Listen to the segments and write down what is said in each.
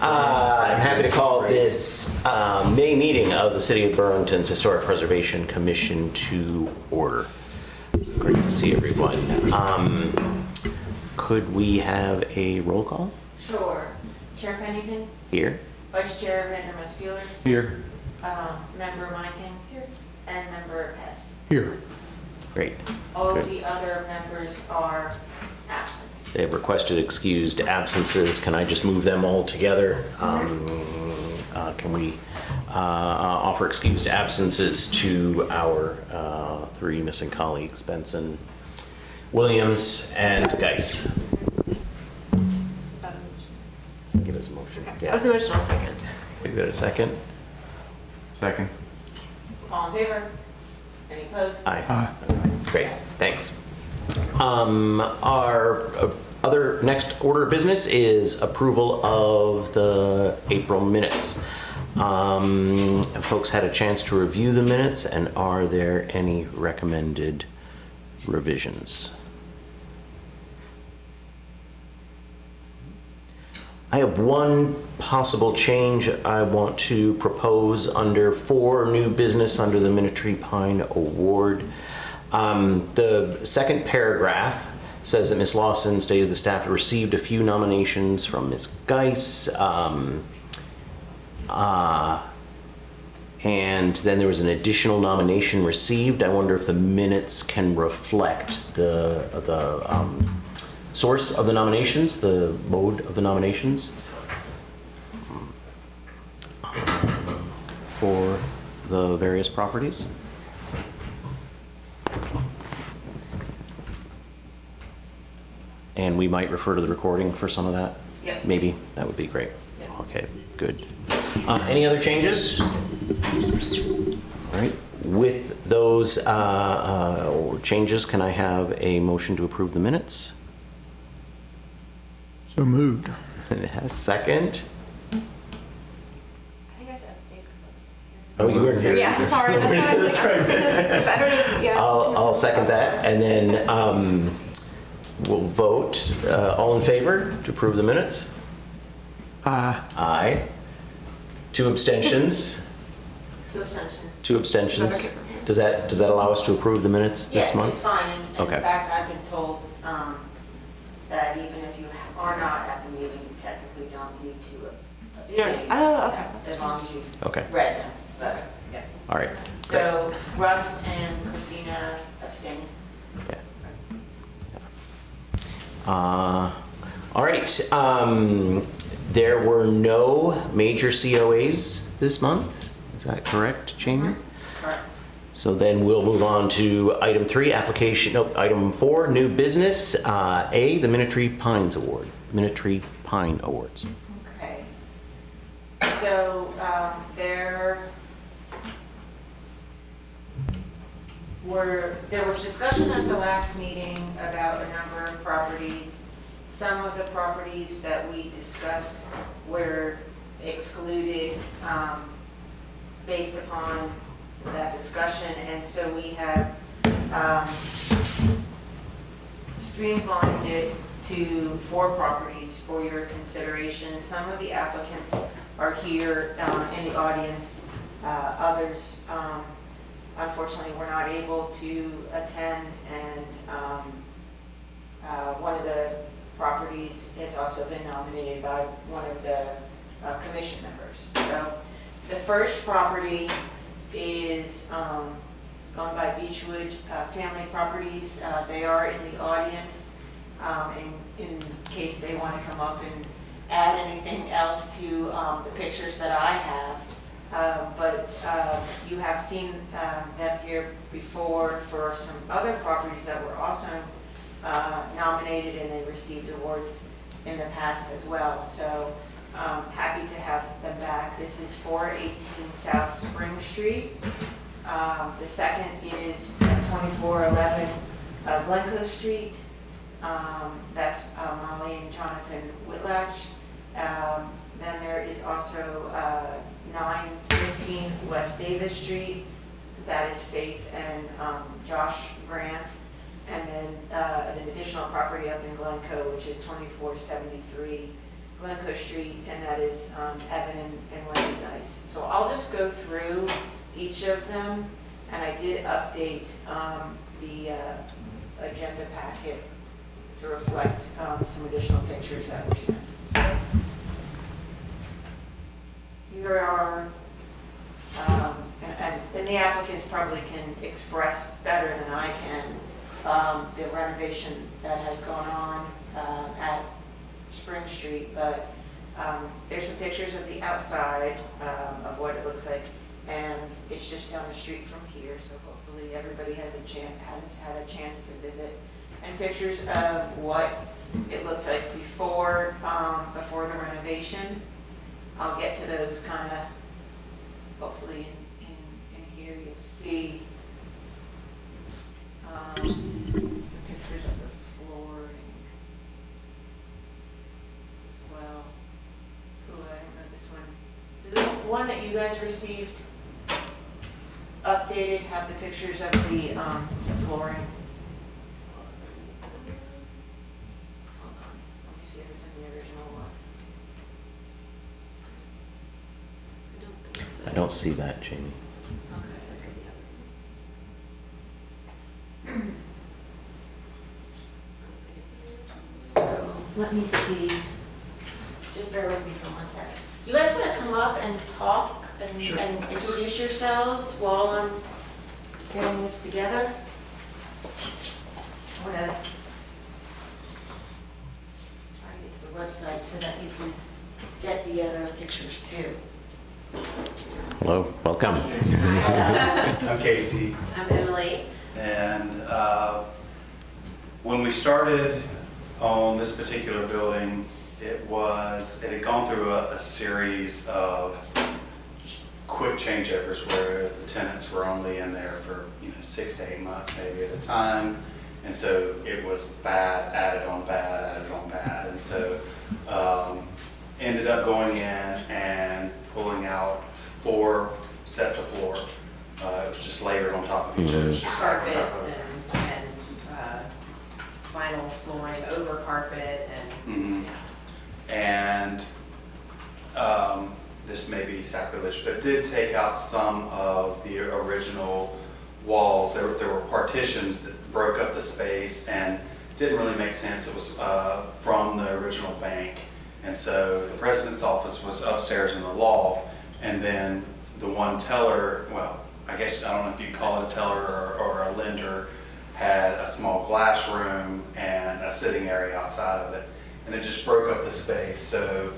I'm happy to call this May meeting of the City of Burlington's Historic Preservation Commission to order. Great to see everyone. Could we have a roll call? Sure. Chair Pennington? Here. Vice Chair Vandermus-Buehler? Here. Member Meiken? Here. And Member Hess? Here. Great. All Good. of the other members are absent. They have requested excused absences. Can I just move them all together? Can we offer excused absences to our three missing colleagues, Benson, Williams, and Geis? Is that a motion? Give us a motion. Okay. Yeah. That was a motion, I'll second. Give it a second. Second. All in favor? Any opposed? Aye. Great, thanks. Our other next order of business is approval of the April minutes. Have folks had a chance to review the minutes, and are there any recommended revisions? I have one possible change I want to propose under for new business under the Minnetree Pine Award. The second paragraph says that Ms. Lawson stated the staff had received a few nominations from Ms. Geis, and then there was an additional nomination received. I wonder if the minutes can reflect the source of the nominations, the mode of the nominations for the various properties. And we might refer to the recording for some of that? Yep. Maybe, that would be great. Yep. Okay, good. Any other changes? All right, with those changes, can I have a motion to approve the minutes? So moved. Second? I think I have to abstain because Oh, you weren't here. Yeah, sorry. That's why I'm like, I don't know. Yeah. I'll second that, and then we'll vote. All in favor to approve the minutes? Aye. Two abstentions? Two abstentions. Two abstentions. Does that allow us to approve the minutes this Yes, month? it's fine. And Okay. in fact, I've been told that even if you are not at the meeting, you technically don't need to abstain. Oh, okay. As long as you Okay, read them. But, yeah. all right. So Russ and Christina abstain. Yeah. All right. There were no major COAs this month. Is that correct, Jamie? Correct. So then we'll move on to item 3, item 4, new business. A, the Minnetree Pines Award, Minnetree Pine Awards. Okay. So there was discussion at the last meeting about a number of properties. Some of the properties that we discussed were excluded based upon that discussion, and so we have streamlined it to 4 properties for your consideration. Some of the applicants are here in the audience. Others, unfortunately, were not able to attend, and one of the properties has also been nominated by one of the commission members. So the first property is owned by Beechwood Family Properties. They are in the audience in case they want to come up and add anything else to the pictures that I have. But you have seen them here before for some other properties that were also nominated, and they received awards in the past as well. So happy to have them back. This is 418 South Spring Street. The second is 2411 Glencoe Street. That's Molly and Jonathan Whitlatch. Then there is also 915 West Davis Street. That is Faith and Josh Grant. And then an additional property up in Glencoe, which is 2473 Glencoe Street, and that is Evan and Wendy Dice. So I'll just go through each of them, and I did update the agenda packet to reflect some additional pictures that were sent. So here are, and the applicants probably can express better than I can the renovation that has gone on at Spring Street, but there's some pictures of the outside of what it looks like, and it's just down the street from here, so hopefully everybody has had a chance to visit, and pictures of what it looked like before the renovation. I'll get to those kind of, hopefully in here you'll see the pictures of the flooring as well. Ooh, I don't know this one. Does the one that you guys received updated have the pictures of the flooring? Hold on, let me see if it's in the original one. I don't see that, Jamie. So, let me see. Just bear with me for 1 second. You guys want to come up and talk and, Sure. and introduce yourselves while I'm getting this together? I want to try to get to the website so that you can get the other pictures too. Hello, welcome. I'm Casey, I'm Emily. and when we started on this particular building, it had gone through a series of quick changeovers where the tenants were only in there for 6 to 8 months maybe at a time, and so it was bad, added on bad, and so ended up going in and pulling out 4 sets of floor. It was just layered on top of each other. It was just layered on Carpet top of it. and vinyl flooring over carpet and. Mhm. And this may be sacrilege, but did take out some of the original walls. There were partitions that broke up the space and didn't really make sense. It was from the original bank. And so the president's office was upstairs in the loft, and then the one teller, well, I guess, I don't know if you call it a teller or a lender, had a small glass room and a sitting area outside of it. And it just broke up the space. So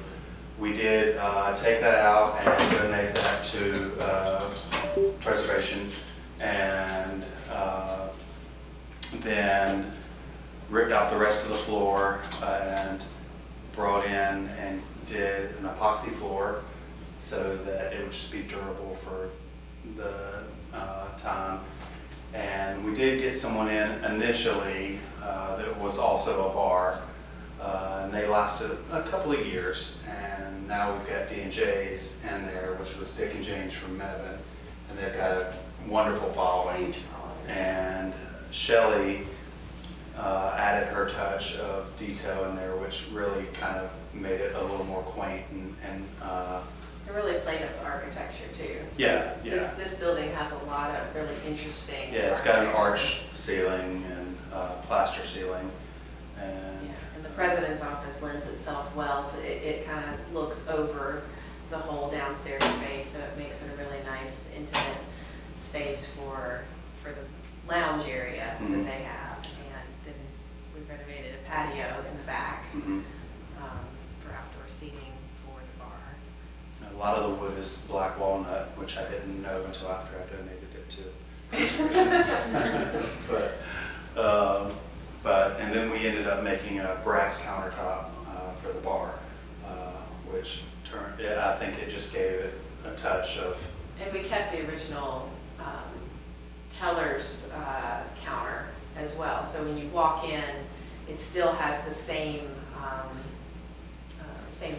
we did take that out and donate that to preservation, and then ripped out the rest of the floor and brought in and did an epoxy floor so that it would just be durable for the time. And we did get someone in initially that was also a bar, and they lasted a couple of years. And now we've got D&J's in there, which was Dick and James from Mebane, and they've got a wonderful following. Huge following. And Shelley added her touch of detail in there, which really kind of made it a little more quaint and It really played up the architecture too. So yeah. This building has a lot of really interesting. Yeah, it's got an architecture. arch ceiling and plaster ceiling, and Yeah, and the president's office lends itself well to, it kind of looks over the whole downstairs space, so it makes it a really nice intimate space for the lounge area Mhm. that they have. And then we renovated a patio in the back mhm. for outdoor seating for the bar. A lot of the wood is black walnut, which I didn't know until after I donated it to. And then we ended up making a brass countertop for the bar, which I think it just gave it a touch of. And we kept the original teller's counter as well. So when you walk in, it still has the same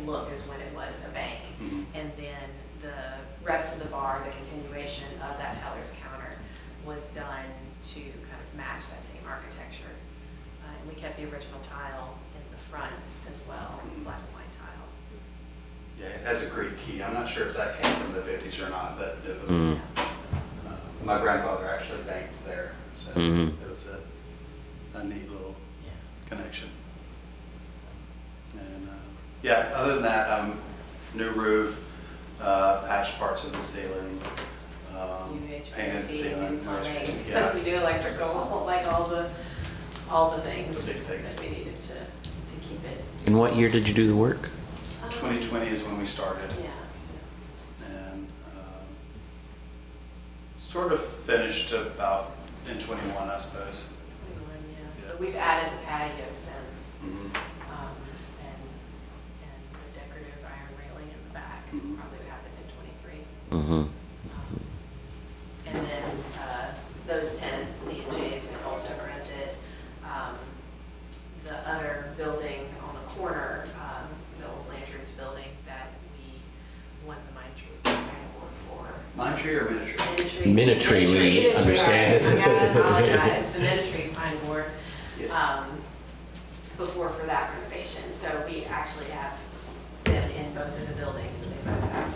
look as when it was a bank. Mhm. And then the rest of the bar, the continuation of that teller's counter, was done to kind of match that same architecture. And we kept the original tile in the front as well, black and white tile. Yeah, it has a Greek key. I'm not sure if that came from the 50s or not, but it was, my grandfather actually banked there, so it was a neat little connection. And, yeah, other than that, new roof, patched parts of the ceiling, painted the ceiling. Yeah. We do electrical, like all the things The big things. that we needed to keep it. In what year did you do the work? 2020 is when we started. Yeah. And sort of finished about in 21, I suppose. Yeah. But we've added the patio since, Mhm. and the decorative iron railing in the back, Mhm. probably happened in 23. Mm-hmm. And then those tenants, the J's, have also rented the other building on the corner, the old Blanchard's building that we won the Mine Tree Award for. Mine tree or miniature? Minitree, we understand. I apologize, the Minitree Pine Board, Yes. before for that renovation. So we actually have them in both of the buildings, and they both have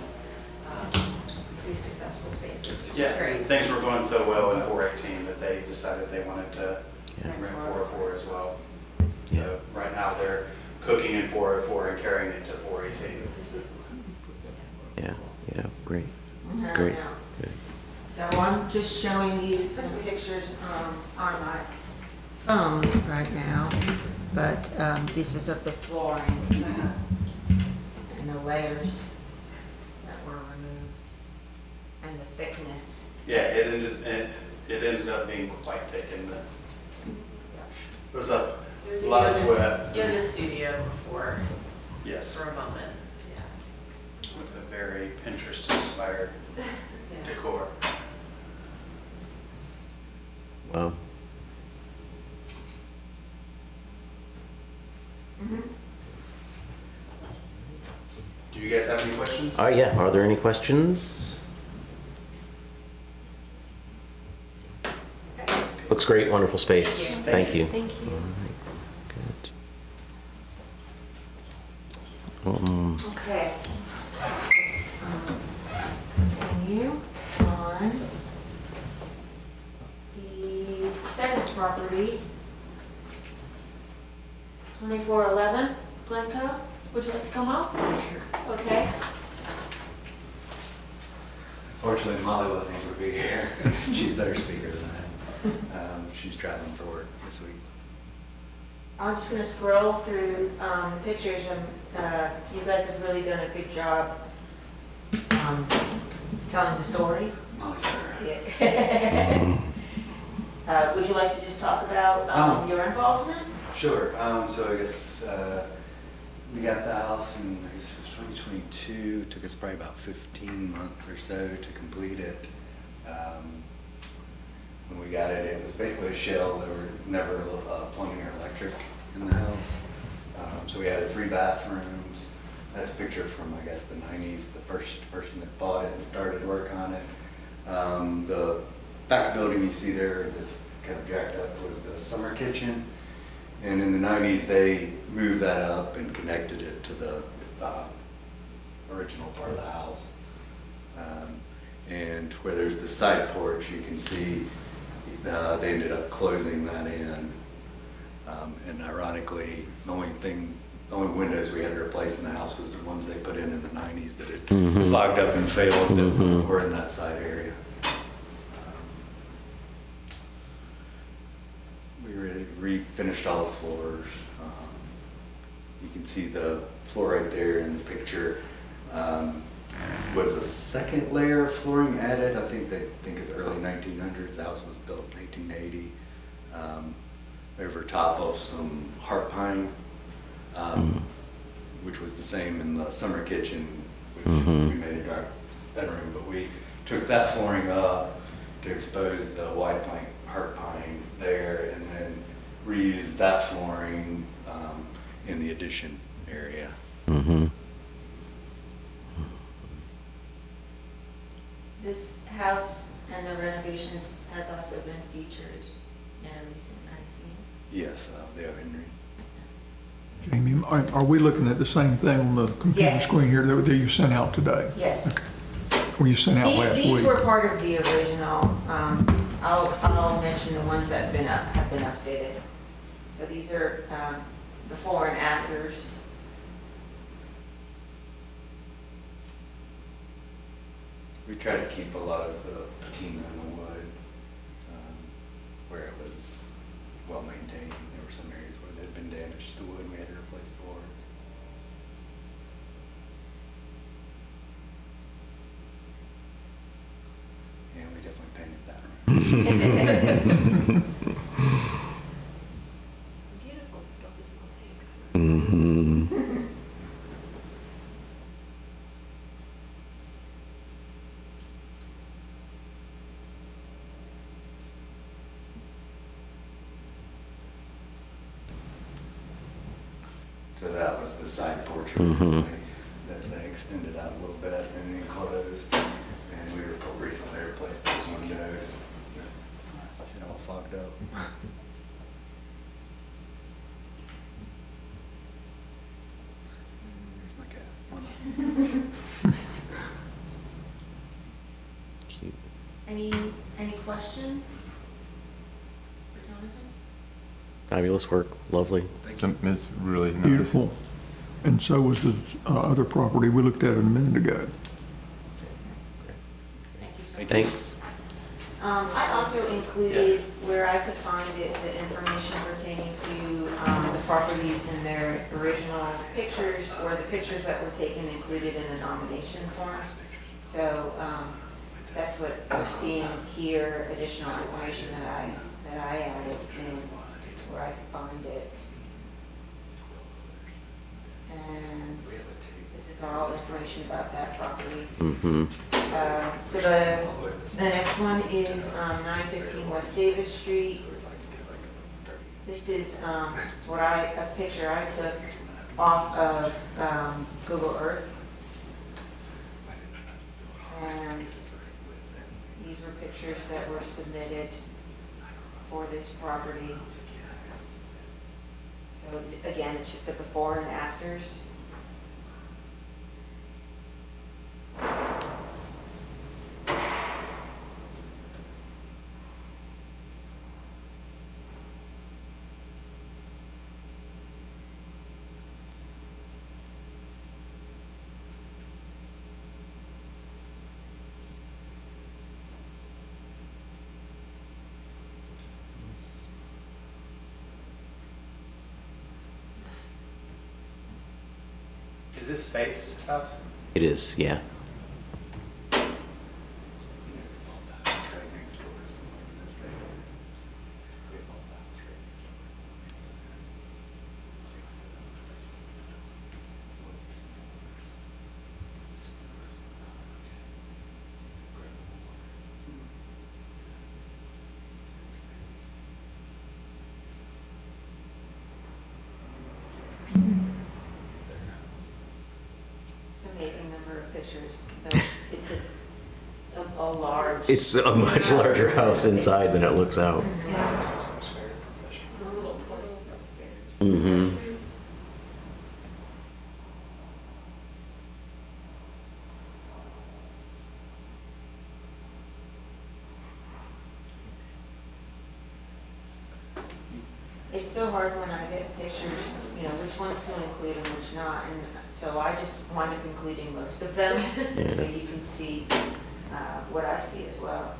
pretty successful spaces, which is Yeah, great. things were going so well in 418 that they decided they wanted to Yeah. rent 404 as well. Yeah. So right now they're cooking in 404 and carrying it to 418. Yeah, yeah, great. I Great. know. Good. So I'm just showing you some pictures on my phone right now, but this is of the flooring and the layers that were removed and the thickness. Yeah, it ended up being quite thick in the, it was a It was lot of yoga- sweat. Yoga studio before, Yes, for a moment, yeah. with a very Pinterest-inspired Yeah. decor. Wow. Do you guys have any questions? Yeah, are there any questions? Looks great, wonderful space. Thank you. Thank you. Thank you. All right, good. Okay. Let's continue on. The second property, 2411 Glencoe. Would you like to come up? Sure. Okay. Fortunately, Molly wasn't able to be here. She's a better speaker than I am. She's traveling for work this week. I'm just gonna scroll through pictures, and you guys have really done a good job telling the story. Molly's there. Yeah. Would you like to just talk about your involvement? Sure. So I guess we got the house in, I guess it was 2022. Took us probably about 15 months or so to complete it. When we got it, it was basically a shell. There were never plumbing or electric in the house. So we had 3 bathrooms. That's a picture from, I guess, the 90s, the first person that bought it and started work on it. The back building you see there that's kind of jacked up was the summer kitchen. And in the 90s, they moved that up and connected it to the original part of the house. And where there's the side porch, you can see they ended up closing that in. And ironically, the only windows we had to replace in the house was the ones they put in the 90s that had fogged up and failed that were in that side area. We refinished all the floors. You can see the floor right there in the picture. Was a second layer of flooring added. I think they think it's early 1900s. The house was built in 1880. Over top of some heart pine, which was the same in the summer kitchen, which we made it our bedroom. But we took that flooring up to expose the white pine, heart pine there, and then reused that flooring in the addition area. Mm-hmm. This house and the renovations has also been featured in a recent magazine. Yes, they have Henry. Jamie, are we looking at the same thing on the computer Yes. screen here that you sent out today? Yes. Or you sent out last These week? were part of the original, I'll mention the ones that have been updated. So these are before and afters. We try to keep a lot of the patina in the wood, where it was well maintained. There were some areas where there had been damage to the wood, we had to replace boards. Yeah, we definitely painted that room. Beautiful, don't be small pink. Mm-hmm. So that was the side porch Mhm. that they extended out a little bit and enclosed. And we recently replaced those windows. Shit all fogged up. There's my cat. Cute. Any questions for Jonathan? Fabulous work, lovely. It's really nice. beautiful. And so was the other property we looked at a minute ago. Thank you so much. Thanks. I also included where I could find it, the information pertaining to the properties in their original pictures or the pictures that were taken included in the nomination form. So that's what we're seeing here, additional information that I added in where I could find it. And this is all information about that property. Mm-hmm. So the next one is 915 West Davis Street. This is a picture I took off of Google Earth. And these were pictures that were submitted for this property. So again, it's just the before and afters. Is this Faith's house? It is, yeah. Amazing number of pictures. It's a large. It's a much larger house inside than it looks out. Little portals upstairs. Mm-hmm. It's so hard when I get pictures, which ones to include and which not, and so I just wind up including most of them, Yeah. so you can see what I see as well.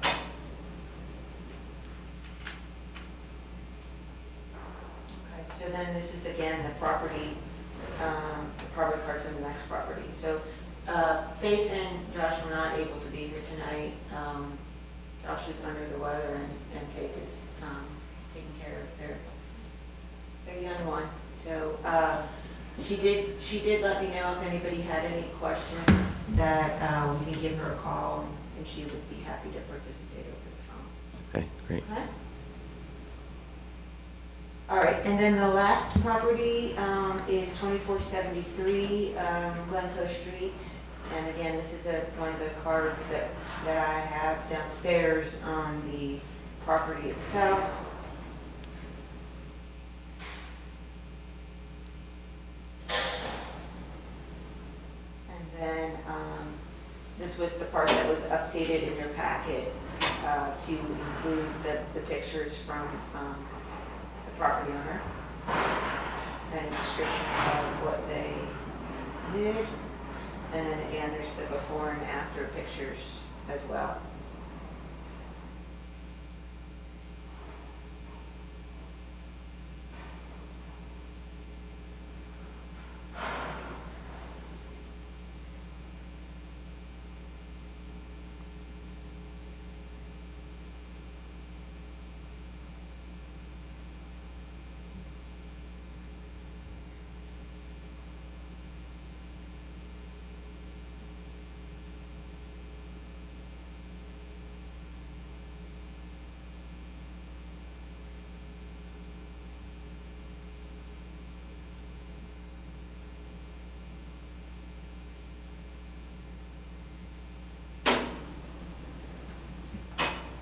Okay, so then this is again the property card for the next property. So Faith and Josh were not able to be here tonight. Josh is under the weather and Faith is taking care of their young one. So she did let me know if anybody had any questions that we can give her a call and she would be happy to participate over the phone. Okay, great. Okay. All right, and then the last property is 2473 Glencoe Street. And again, this is one of the cards that I have downstairs on the property itself. this was the part that was updated in your packet to include the pictures from the property owner and a description of what they did. And then again, there's the before and after pictures as well.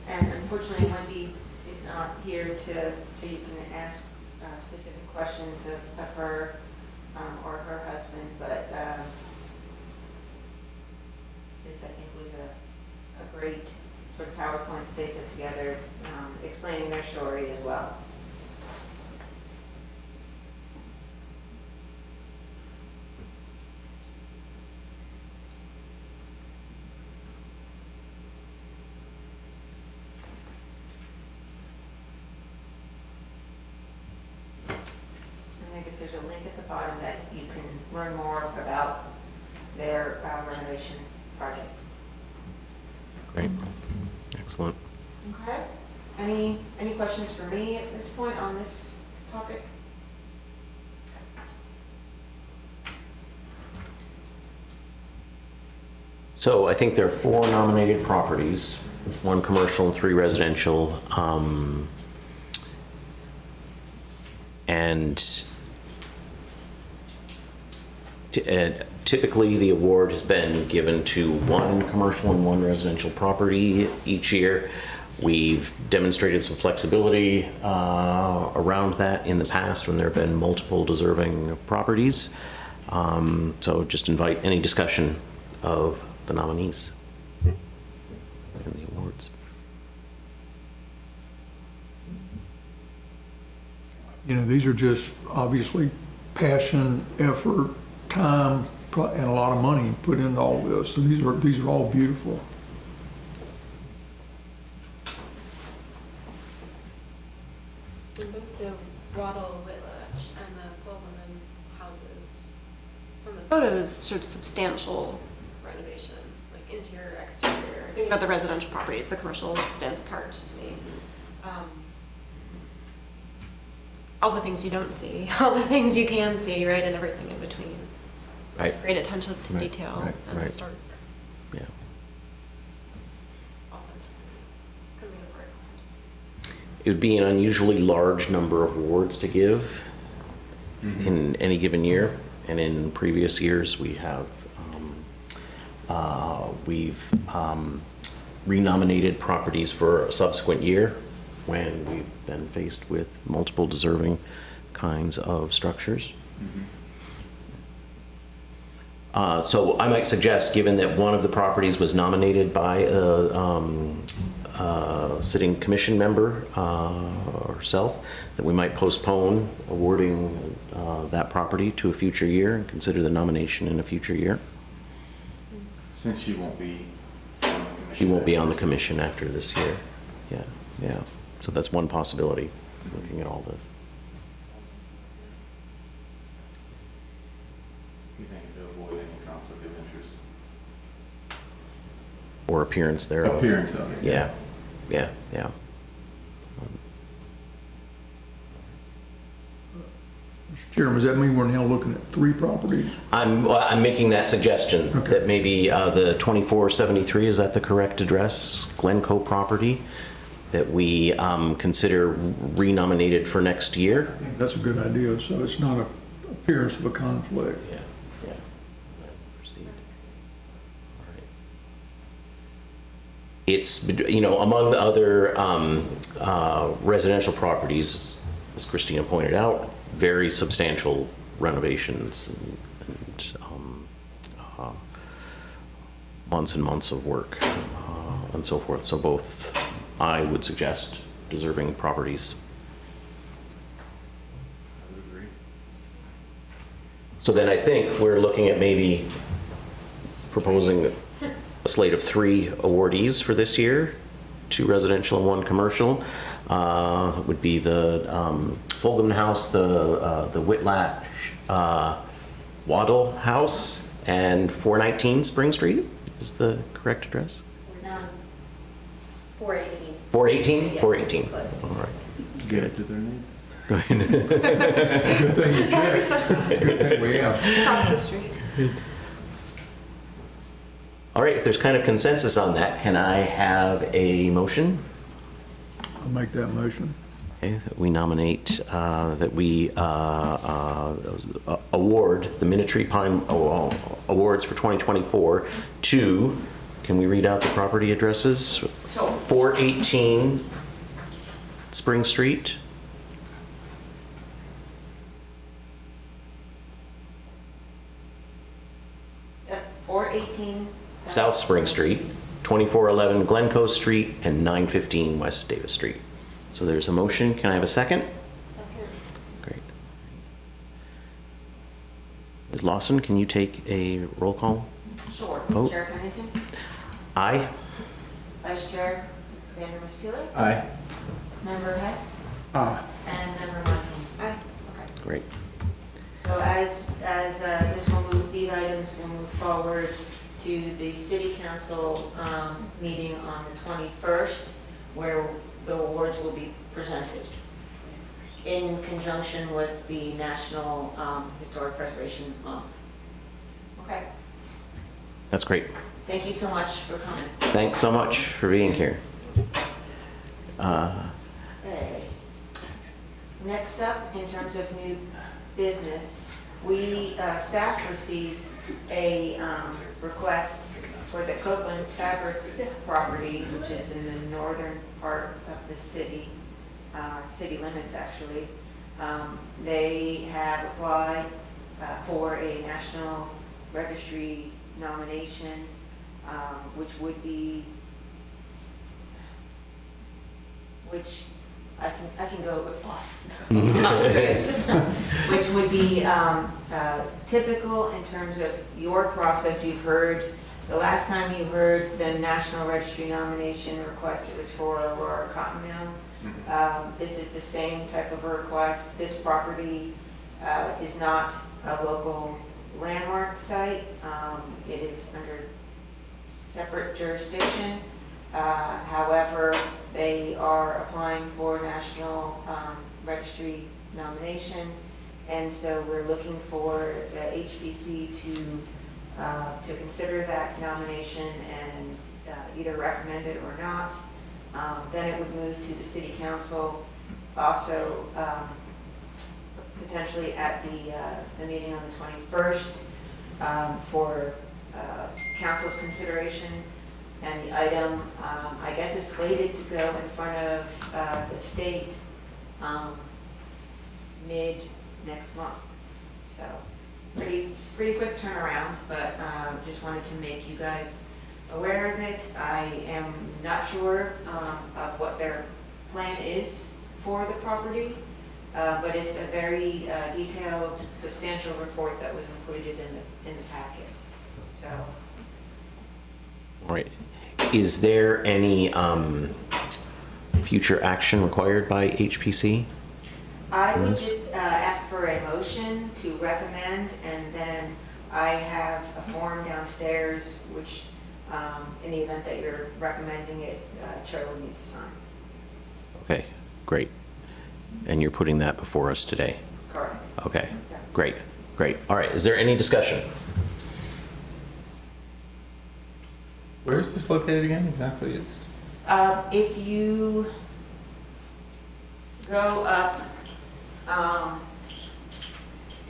And unfortunately, Wendy is not here so you can ask specific questions of her or her husband, but this, I think, was a great sort of PowerPoint that they put together, explaining their story as well. I guess there's a link at the bottom that you can learn more about their renovation project. Great. Excellent. Okay. Any questions for me at this point on this topic? So I think there are 4 nominated properties, 1 commercial and 3 residential. And typically, the award has been given to 1 commercial and 1 residential property each year. We've demonstrated some flexibility around that in the past when there have been multiple deserving properties. So just invite any discussion of the nominees and the awards. You know, these are just obviously passion, effort, time, and a lot of money put into all this. So these are all beautiful. Both the Waddle Whitlatch and the Pullman houses, from the photos, showed substantial renovation, like interior, exterior. Think about the residential properties, the commercial stands apart to me. All the things you don't see, all the things you can see, right, and everything in between. Right. Great attention to Right, detail right, and right. historic Yeah. authenticity. Couldn't be the word, authenticity. It would be an unusually large number of awards to give in any given year. And in previous years, we've renominated properties for a subsequent year when we've been faced with multiple deserving kinds of structures. So I might suggest, given that one of the properties was nominated by a sitting commission member herself, that we might postpone awarding that property to a future year and consider the nomination in a future year. Since she won't be on the commission. She won't be on the commission after this year. Yeah, yeah. So that's one possibility, looking at all this. You think to avoid any conflict of interest? Or appearance thereof. Appearance of it. Yeah, yeah, yeah. Mr. Chairman, does that mean we're now looking at 3 properties? I'm making that suggestion, Okay. that maybe the 2473, is that the correct address? Glencoe property, that we consider renominated for next year. I think that's a good idea, so it's not an appearance of a conflict. Yeah, yeah. Proceed. All right. It's, you know, among the other residential properties, as Christina pointed out, very substantial renovations and months and months of work and so forth. So both, I would suggest, deserving properties. I would agree. So then I think we're looking at maybe proposing a slate of 3 awardees for this year, 2 residential and 1 commercial. It would be the Fulgham House, the Whitlatch Waddle House, and 419 Spring Street is the correct address? 418. 418? Yes. 418. Close. All right. Get it to their name. Good thing you Every checked. citizen Good thing we asked. across the street. All right, if there's kind of consensus on that, can I have a motion? I'll make that motion. Okay, that we nominate, that we award the Minnetree Pine Awards for 2024 to, can we read out the property addresses? Sure. 418 Spring Street. Yep, 418. South Spring Street, 2411 Glencoe Street, and 915 West Davis Street. So there's a motion. Can I have a second? Second. Great. Ms. Lawson, can you take a roll call? Sure. Vote. Chair Pennington, Aye. Vice Chair Vandermis Peeler, Aye. Member Hess, Aye. and Member Montagne. Aye. Okay. Great. So as this will move, these items will move forward to the city council meeting on the 21st, where the awards will be presented in conjunction with the National Historic Preservation Month. Okay, That's great. thank you so much for coming. Thanks so much for being here. Okay. Next up, in terms of new business, we, staff received a request for the Copeland Fabrics property, which is in the northern part of the city, city limits actually. They have applied for a National Registry nomination, which would be, which I can go off script, which would be typical in terms of your process. You've heard, the last time you heard the National Registry nomination request, it was for Aurora Cotton Mill. This is the same type of a request. This property is not a local landmark site. It is under separate jurisdiction. However, they are applying for National Registry nomination, and so we're looking for the HBC to consider that nomination and either recommend it or not. Then it would move to the city council, also potentially at the meeting on the 21st for council's consideration. And the item, I guess, is slated to go in front of the state mid next month. So pretty quick turnaround, but just wanted to make you guys aware of it. I am not sure of what their plan is for the property, but it's a very detailed, substantial report that was included in the packet. So. All right. Is there any future action required by HPC? I would Yes. just ask for a motion to recommend, and then I have a form downstairs, which, in the event that you're recommending it, Chair would need to sign. Okay, great. And you're putting that before us today? Correct. Okay, Yeah. great. All right, is there any discussion? Where is this located again? Exactly, it's. If you go up,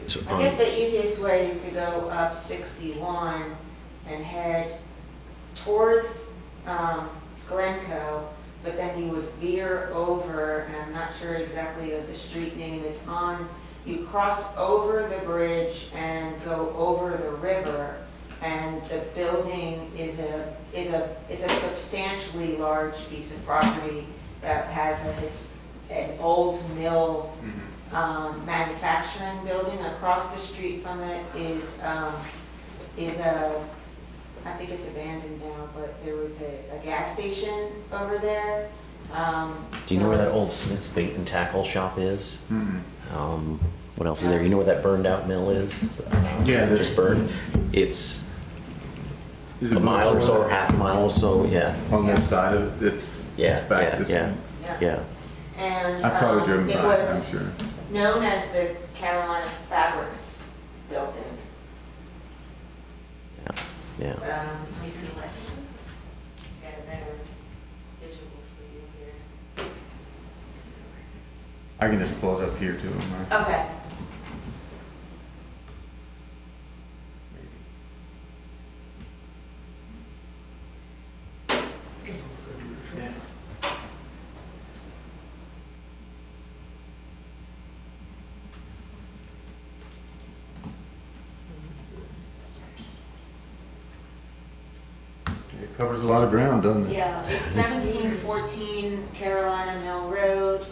It's I guess the easiest way is to go up 61 and head towards Glencoe, but then you would veer over, and I'm not sure exactly of the street name, it's on, you cross over the bridge and go over the river, and the building is a it's a substantially large piece of property that has an old mill manufacturing building. Across the street from it is a, I think it's abandoned now, but there was a gas station over there. Do you know so where that it's- old Smith's Bait and Tackle shop is? Mm-mm. What else is there? You know where that burned out mill is? Yeah, that just burned. It's Is a it mile or before so, or that? half a mile or so, yeah. On this side of it's Yeah, back yeah, this yeah, way. yeah. And I've probably driven it by it, I'm was sure. known as the Carolina Fabrics Building. Yeah. Let me see if I can get a better visual for you here. I can just pull it up here too, right? Okay. It covers a lot of ground, doesn't it? Yeah, it's 1714 Carolina Mill Road.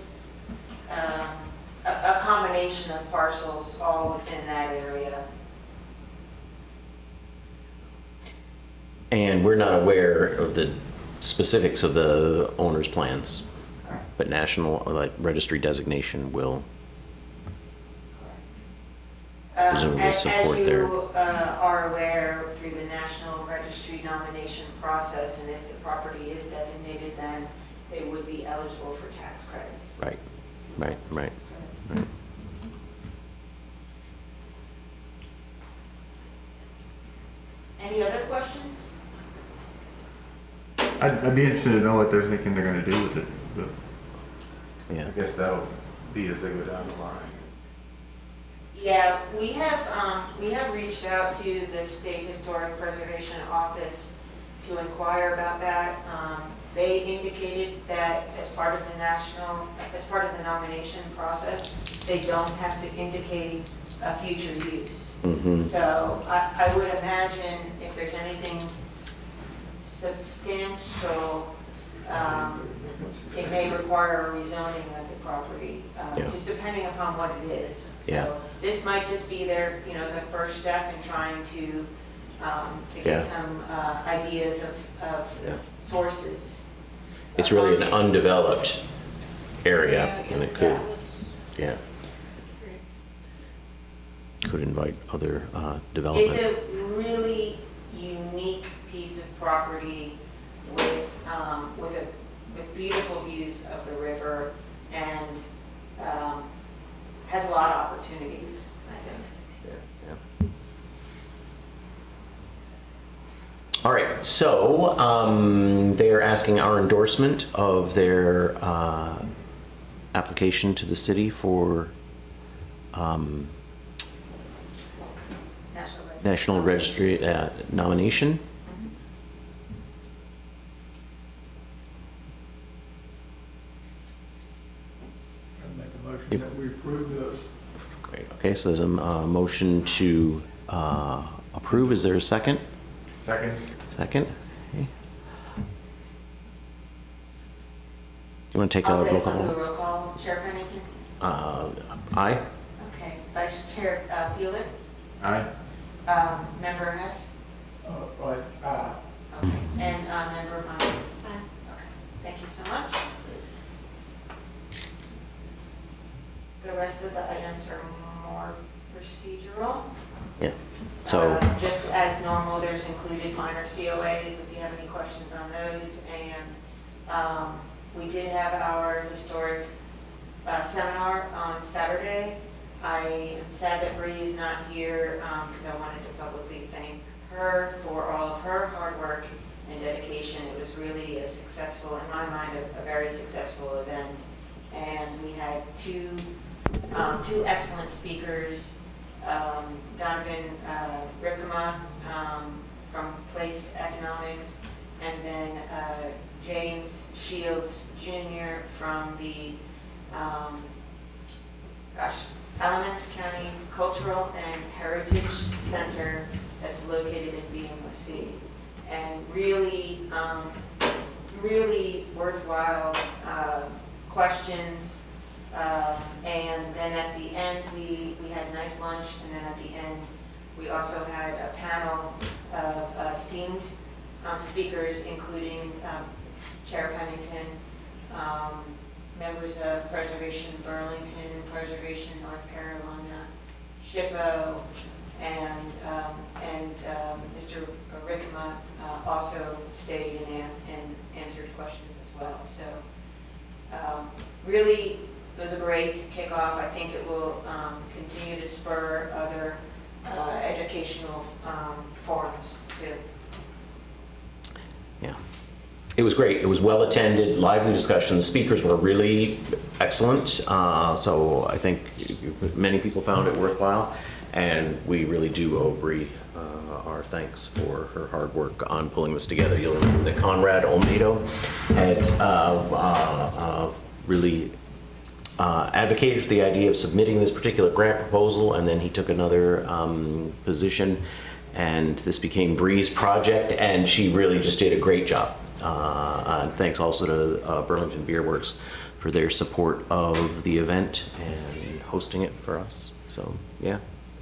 A combination of parcels all within that area. And we're not aware of the specifics of the owner's plans, but national, like, registry designation will presumably support their. As you are aware, through the National Registry nomination process, and if the property is designated, then they would be eligible for tax credits. Right, right, right. Any other questions? I'd be interested to know what they're thinking they're gonna do with it, but Yeah. I guess that'll be as they go down the line. Yeah, we have reached out to the State Historic Preservation Office to inquire about that. They indicated that as part of the nomination process, they don't have to indicate a future use. Mhm. So I would imagine if there's anything substantial, it may require a rezoning of the property, Yeah. just depending upon what it is. Yeah. So this might just be their, the first step in trying to Yeah. get some ideas of Yeah. sources. It's really an undeveloped area, and it could, yeah, could invite other It's development. a really unique piece of property with beautiful views of the river and has a lot of opportunities, I think. Yeah, yeah. All right, so they're asking our endorsement of their application to the city for National Registry nomination. I'd make a motion that we approve this. Great, okay, so there's a motion to approve. Is there a second? Second? Second? Okay. You want to take a I'll roll do a call? roll call. Chair Pennington? Aye? Okay. Vice Chair Bueller? Aye. Member Hess? Right, Okay. And Member Meyer? Okay. Thank you so much. The rest of the items are more procedural. Yeah, so, Just as normal, there's included minor COAs if you have any questions on those. And we did have our historic seminar on Saturday. I am sad that Bree is not here because I wanted to publicly thank her for all of her hard work and dedication. It was really a successful, in my mind, a very successful event. And we had two excellent speakers, Donovan Ripkema from Place Economics, and then James Shields Jr. from the Alamance County Cultural and Heritage Center that's located in BMOC. and really, really worthwhile questions. And then at the end, we had a nice lunch, and then at the end, we also had a panel of esteemed speakers, including Chair Pennington, members of Preservation Burlington, Preservation North Carolina, SHPO, and Mr. Rickma also stayed and answered questions as well. So really, it was a great kickoff. I think it will continue to spur other educational forums too. Yeah. It was great. It was well attended, lively discussion. The speakers were really excellent. So I think many people found it worthwhile. And we really do owe Bree our thanks for her hard work on pulling this together. You'll remember that Conrad Olmedo had really advocated for the idea of submitting this particular grant proposal, and then he took another position, and this became Bree's project, and she really just did a great job. And thanks also to Burlington Beer Works for their support of the event and hosting it for us. So yeah,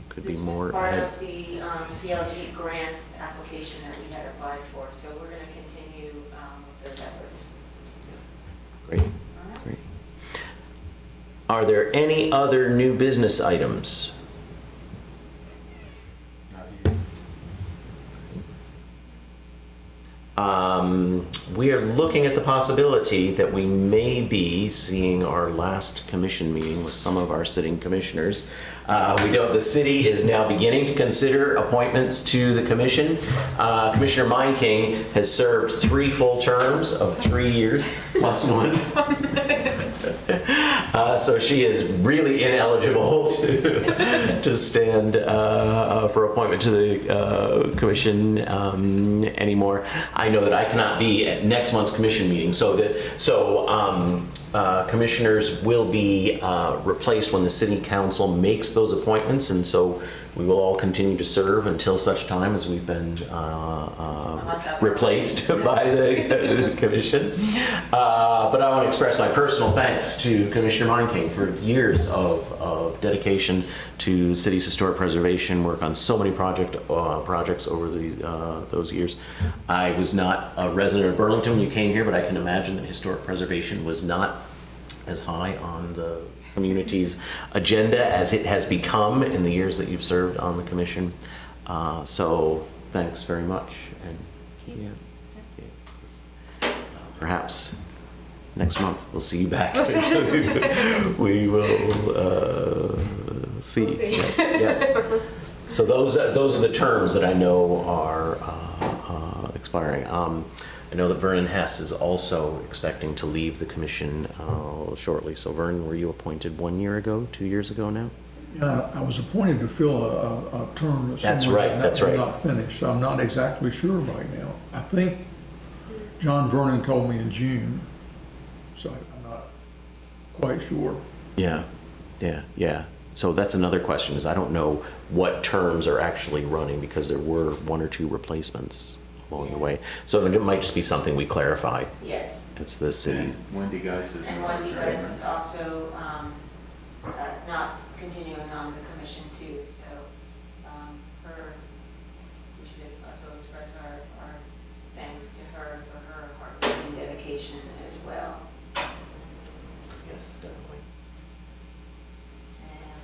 could be more Part ahead. of the CLG grant application that we had applied for, so we're going to continue with those efforts. Great, great. Are there any other new business items? We are looking at the possibility that we may be seeing our last commission meeting with some of our sitting commissioners. The city is now beginning to consider appointments to the commission. Commissioner Meinking has served 3 full terms of 3 years plus 1. So she is really ineligible to stand for appointment to the commission anymore. I know that I cannot be at next month's commission meeting, so commissioners will be replaced when the city council makes those appointments, and so we will all continue to serve until such time as we've been replaced by the commission. But I want to express my personal thanks to Commissioner Meinking for years of dedication to the city's historic preservation work on so many projects over those years. I was not a resident of Burlington when you came here, but I can imagine that historic preservation was not as high on the community's agenda as it has become in the years that you've served on the commission. So thanks very much. And perhaps next month we'll see you back. We will see. We'll see. Yes, yes. So those are the terms that I know are expiring. I know that Vernon Hess is also expecting to leave the commission shortly. So Vernon, were you appointed 1 year ago, 2 years ago now? I was appointed to fill a term. That's right, that's right. Not finished, so I'm not exactly sure right now. I think John Vernon told me in June, so I'm not quite sure. Yeah. So that's another question, is I don't know what terms are actually running, because there were 1 or 2 replacements along the way. So it might just be something we clarify. Yes. It's the city. And Wendy Geis is And another Wendy chairman. Geis is also not continuing on the commission too, so we should also express our thanks to her for her hard work and dedication as well. Yes, definitely. And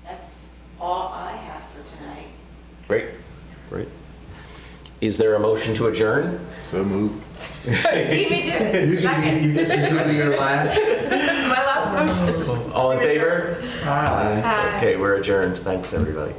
that's all I have for tonight. Great. Is there a motion to adjourn? So moved. Beat me to it. Second. This will be your last. My last motion. All in favor? Aye. Aye. Okay, we're adjourned. Thanks, everybody.